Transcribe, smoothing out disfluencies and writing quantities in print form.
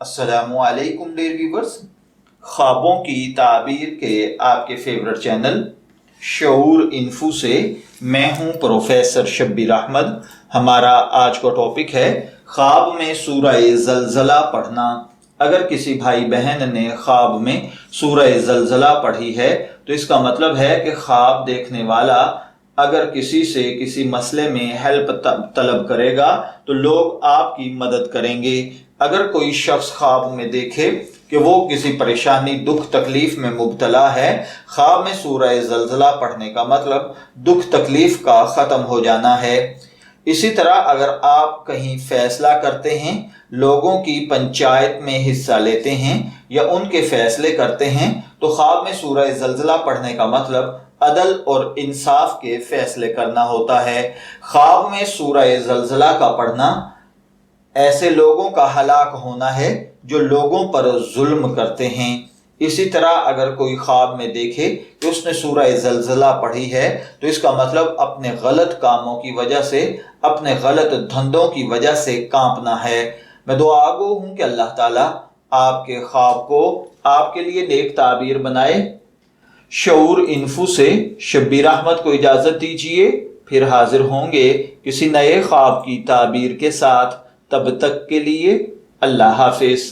السلام علیکم dear viewers, خوابوں کی تعبیر کے آپ کے فیورٹ چینل شعور انفو سے میں ہوں پروفیسر شبیر احمد۔ ہمارا آج کا ٹاپک ہے خواب میں سورہ زلزلہ پڑھنا۔ اگر کسی بھائی بہن نے خواب میں سورہ زلزلہ پڑھی ہے تو اس کا مطلب ہے کہ خواب دیکھنے والا اگر کسی سے کسی مسئلے میں ہیلپ طلب کرے گا تو لوگ آپ کی مدد کریں گے۔ اگر کوئی شخص خواب میں دیکھے کہ وہ کسی پریشانی دکھ تکلیف میں مبتلا ہے، خواب میں سورہ زلزلہ پڑھنے کا مطلب دکھ تکلیف کا ختم ہو جانا ہے۔ اسی طرح اگر آپ کہیں فیصلہ کرتے ہیں، لوگوں کی پنچایت میں حصہ لیتے ہیں یا ان کے فیصلے کرتے ہیں تو خواب میں سورہ زلزلہ پڑھنے کا مطلب عدل اور انصاف کے فیصلے کرنا ہوتا ہے۔ خواب میں سورہ زلزلہ کا پڑھنا ایسے لوگوں کا ہلاک ہونا ہے جو لوگوں پر ظلم کرتے ہیں۔ اسی طرح اگر کوئی خواب میں دیکھے کہ اس نے سورہ زلزلہ پڑھی ہے تو اس کا مطلب اپنے غلط کاموں کی وجہ سے، اپنے غلط دھندوں کی وجہ سے کانپنا ہے۔ میں دعا گو ہوں کہ اللہ تعالیٰ آپ کے خواب کو آپ کے لیے نیک تعبیر بنائے۔ شعور انفو سے شبیر احمد کو اجازت دیجیے، پھر حاضر ہوں گے کسی نئے خواب کی تعبیر کے ساتھ۔ تب تک کے لیے اللہ حافظ۔